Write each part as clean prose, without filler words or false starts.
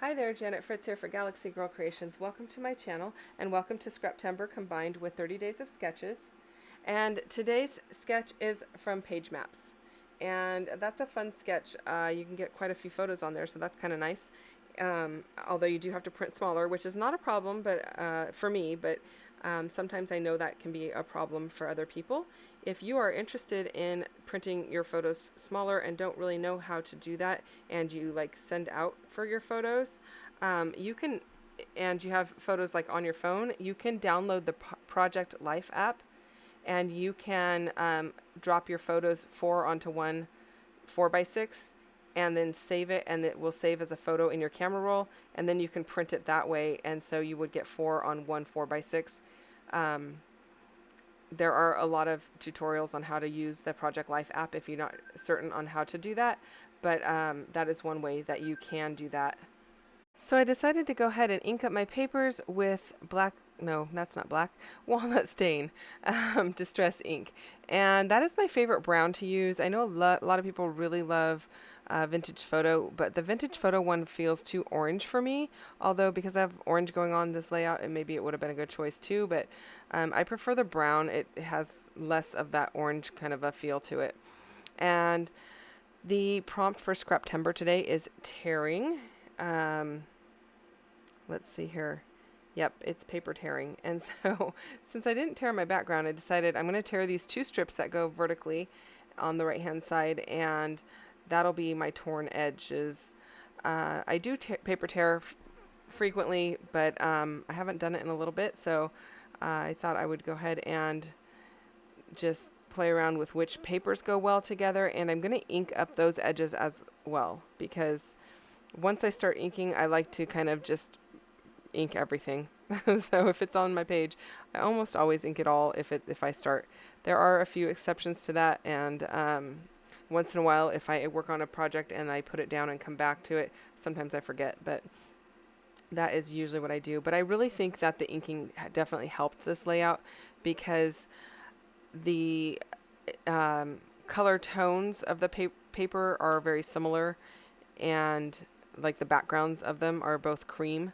Hi there, Janet Fritz here for Galaxy Girl Creations. Welcome to my channel and welcome to Scraptember combined with 30 days of sketches. And today's sketch is from Page Maps. And that's a fun sketch. You can get quite a few photos on there, so that's kind of nice. Although you do have to print smaller, which is not a problem for me, but sometimes I know that can be a problem for other people. If you are interested in printing your photos smaller and don't really know how to do that, and you like send out for your photos, you can, and you have photos like on your phone, you can download the Project Life app, and you can drop your photos onto one 4x6 and then save it, and it will save as a photo in your camera roll, and then you can print it that way, and so you would get 4 on one 4x6. There are a lot of tutorials on how to use the Project Life app if you're not certain on how to do that, but that is one way that you can do that. So I decided to go ahead and ink up my papers with that's not black, walnut stain, distress ink. And that is my favorite brown to use. I know a lot of people really love vintage photo, but the vintage photo one feels too orange for me. Although because I have orange going on this layout, and maybe it would have been a good choice too, but I prefer the brown. It has less of that orange kind of a feel to it. And the prompt for Scraptember today is tearing. Let's see here. Yep, it's paper tearing. And so since I didn't tear my background, I decided I'm going to tear these 2 strips that go vertically on the right hand side, and that'll be my torn edges. I do paper tear frequently, but I haven't done it in a little bit, so I thought I would go ahead and just play around with which papers go well together, and I'm going to ink up those edges as well, because once I start inking, I like to kind of just ink everything. So if it's on my page, I almost always ink it all if I start. There are a few exceptions to that, and once in a while, if I work on a project and I put it down and come back to it, sometimes I forget, but that is usually what I do. But I really think that the inking definitely helped this layout, because the color tones of the paper are very similar, and like the backgrounds of them are both cream,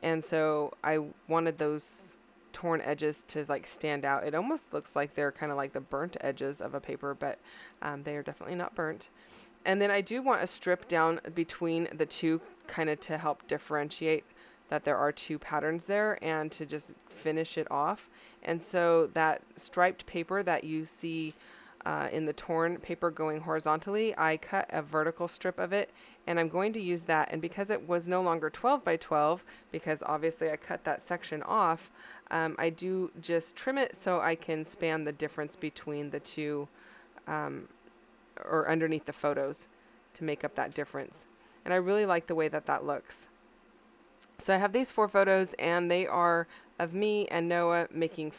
and so I wanted those torn edges to like stand out. It almost looks like they're kind of like the burnt edges of a paper, but they are definitely not burnt. And then I do want a strip down between the two, kind of to help differentiate that there are 2 patterns there, and to just finish it off. And so that striped paper that you see in the torn paper going horizontally, I cut a vertical strip of it, and I'm going to use that. And because it was no longer 12 by 12, because obviously I cut that section off, I do just trim it so I can span the difference between the two, or underneath the photos, to make up that difference. And I really like the way that that looks. So I have these 4 photos, and they are of me and Noah making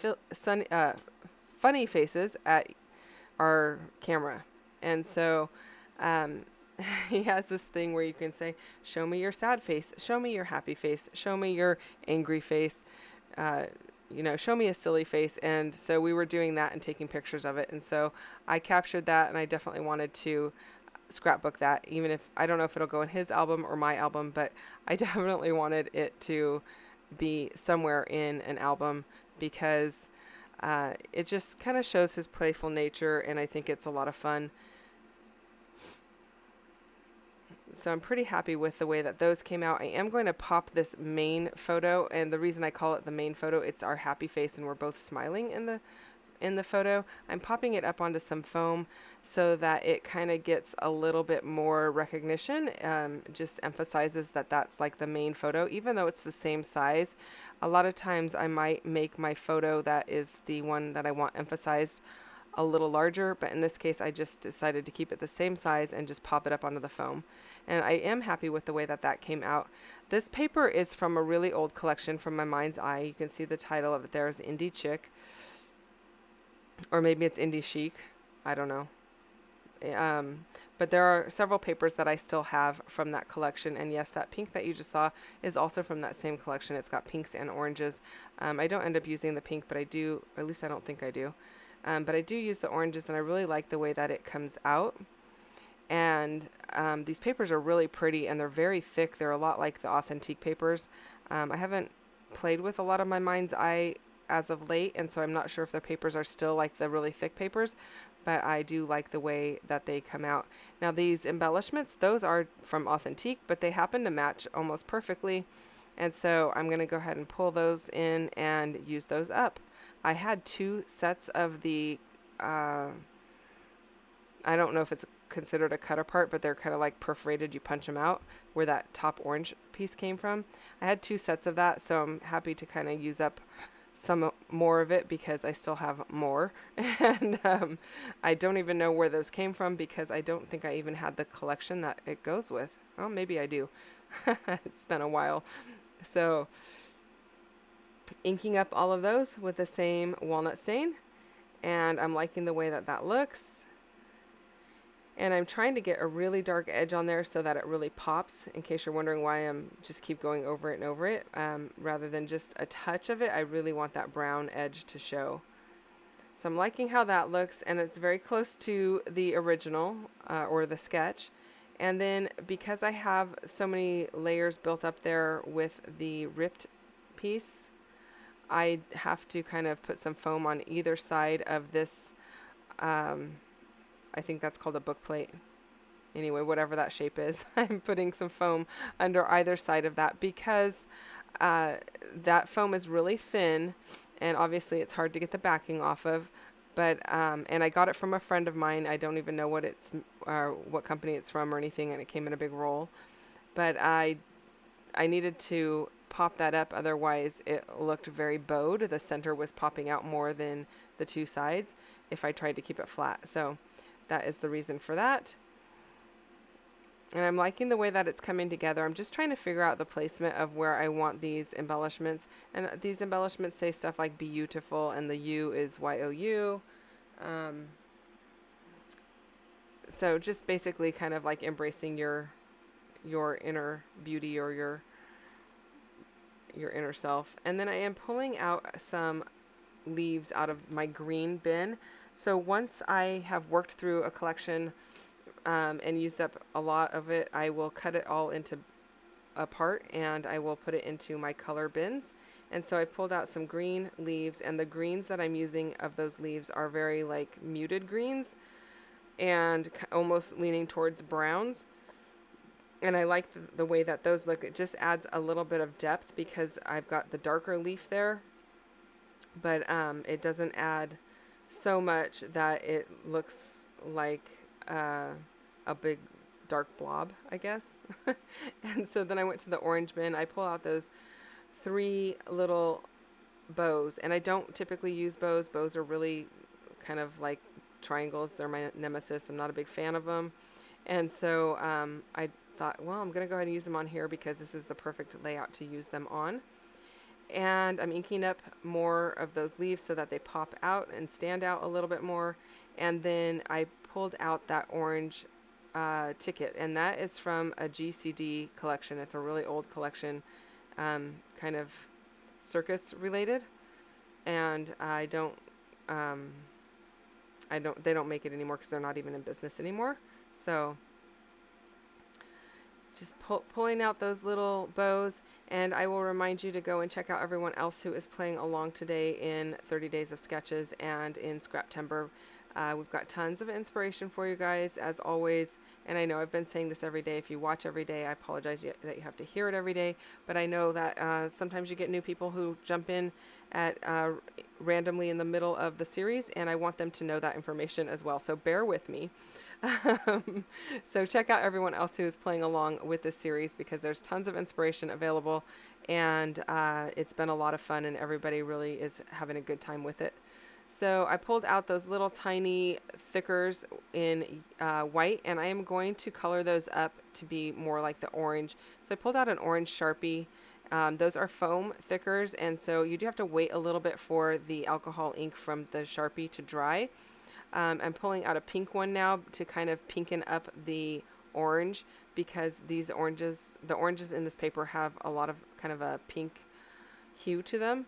funny faces at our camera. And so he has this thing where you can say, show me your sad face, show me your happy face, show me your angry face, show me a silly face. And so we were doing that and taking pictures of it, and so I captured that, and I definitely wanted to scrapbook that, even if I don't know if it'll go in his album or my album, but I definitely wanted it to be somewhere in an album, because it just kind of shows his playful nature, and I think it's a lot of fun. So I'm pretty happy with the way that those came out. I am going to pop this main photo, and the reason I call it the main photo, it's our happy face and we're both smiling in the photo. I'm popping it up onto some foam so that it kind of gets a little bit more recognition. Just emphasizes that that's like the main photo, even though it's the same size. A lot of times I might make my photo that is the one that I want emphasized a little larger, but in this case I just decided to keep it the same size and just pop it up onto the foam. And I am happy with the way that that came out. This paper is from a really old collection from my mind's eye. You can see the title of it there is Indie Chic, or maybe it's Indie Chic, I don't know. But there are several papers that I still have from that collection, and yes, that pink that you just saw is also from that same collection. It's got pinks and oranges. I don't end up using the pink, but I do, or at least I don't think I do. But I do use the oranges, and I really like the way that it comes out. And these papers are really pretty, and they're very thick. They're a lot like the authentic papers. I haven't played with a lot of my mind's eye as of late, and so I'm not sure if the papers are still like the really thick papers, but I do like the way that they come out. Now these embellishments, those are from authentic, but they happen to match almost perfectly, and so I'm going to go ahead and pull those in and use those up. I had 2 sets of the I don't know if it's considered a cut apart, but they're kind of like perforated. You punch them out where that top orange piece came from. I had 2 sets of that, so I'm happy to kind of use up some more of it because I still have more. And I don't even know where those came from because I don't think I even had the collection that it goes with. Oh, maybe I do. It's been a while. So inking up all of those with the same walnut stain, and I'm liking the way that that looks. And I'm trying to get a really dark edge on there so that it really pops, in case you're wondering why I'm just keep going over it and over it. Rather than just a touch of it, I really want that brown edge to show. So I'm liking how that looks, and it's very close to the original or the sketch. And then because I have so many layers built up there with the ripped piece, I have to kind of put some foam on either side of this. I think that's called a book plate. Anyway, whatever that shape is, I'm putting some foam under either side of that because that foam is really thin, and obviously it's hard to get the backing off of. But and I got it from a friend of mine. I don't even know what company it's from or anything, and it came in a big roll. But I needed to pop that up, otherwise it looked very bowed. The center was popping out more than the 2 sides if I tried to keep it flat. So that is the reason for that. And I'm liking the way that it's coming together. I'm just trying to figure out the placement of where I want these embellishments. And these embellishments say stuff like beautiful, and the U is YOU. So just basically kind of like embracing your inner beauty or your inner self. And then I am pulling out some leaves out of my green bin. So once I have worked through a collection and used up a lot of it, I will cut it all into a part and I will put it into my color bins. And so I pulled out some green leaves, and the greens that I'm using of those leaves are very like muted greens and almost leaning towards browns. And I like the way that those look. It just adds a little bit of depth because I've got the darker leaf there, but it doesn't add so much that it looks like a big dark blob, I guess. And so then I went to the orange bin. I pull out those 3 little bows, and I don't typically use bows. Bows are really kind of like triangles. They're my nemesis. I'm not a big fan of them. And so I thought, well, I'm going to go ahead and use them on here because this is the perfect layout to use them on. And I'm inking up more of those leaves so that they pop out and stand out a little bit more. And then I pulled out that orange ticket, and that is from a GCD collection. It's a really old collection, kind of circus related, and they don't make it anymore because they're not even in business anymore. So just pulling out those little bows, and I will remind you to go and check out everyone else who is playing along today in 30 Days of Sketches and in Scraptember. We've got tons of inspiration for you guys, as always, and I know I've been saying this every day. If you watch every day, I apologize that you have to hear it every day, but I know that sometimes you get new people who jump in at randomly in the middle of the series, and I want them to know that information as well, so bear with me. So check out everyone else who is playing along with this series because there's tons of inspiration available, and it's been a lot of fun, and everybody really is having a good time with it. So I pulled out those little tiny thickers in white, and I am going to color those up to be more like the orange. So I pulled out an orange Sharpie. Those are foam thickers, and so you do have to wait a little bit for the alcohol ink from the Sharpie to dry. I'm pulling out a pink one now to kind of pinken up the orange because the oranges in this paper have a lot of kind of a pink hue to them.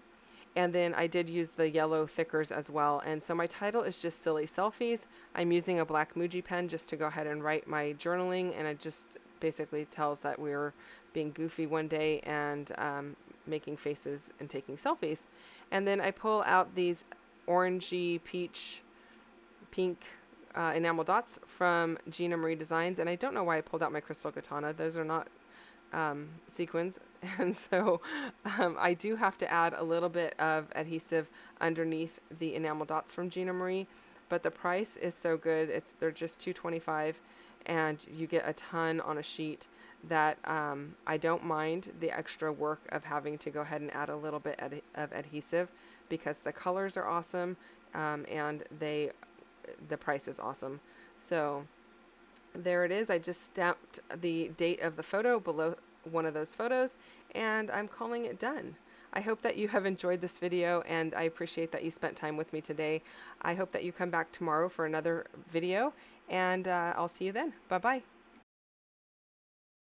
And then I did use the yellow thickers as well. And so my title is just Silly Selfies. I'm using a black Muji pen just to go ahead and write my journaling. And it just basically tells that we're being goofy one day and making faces and taking selfies. And then I pull out these orangey, peach, pink enamel dots from Gina Marie Designs. And I don't know why I pulled out my crystal katana. Those are not sequins, and so I do have to add a little bit of adhesive underneath the enamel dots from Gina Marie, but the price is so good. They're just $2.25, and you get a ton on a sheet that I don't mind the extra work of having to go ahead and add a little bit of adhesive, because the colors are awesome, and the price is awesome. So there it is. I just stamped the date of the photo below one of those photos, and I'm calling it done. I hope that you have enjoyed this video, and I appreciate that you spent time with me today. I hope that you come back tomorrow for another video, and I'll see you then. Bye-bye.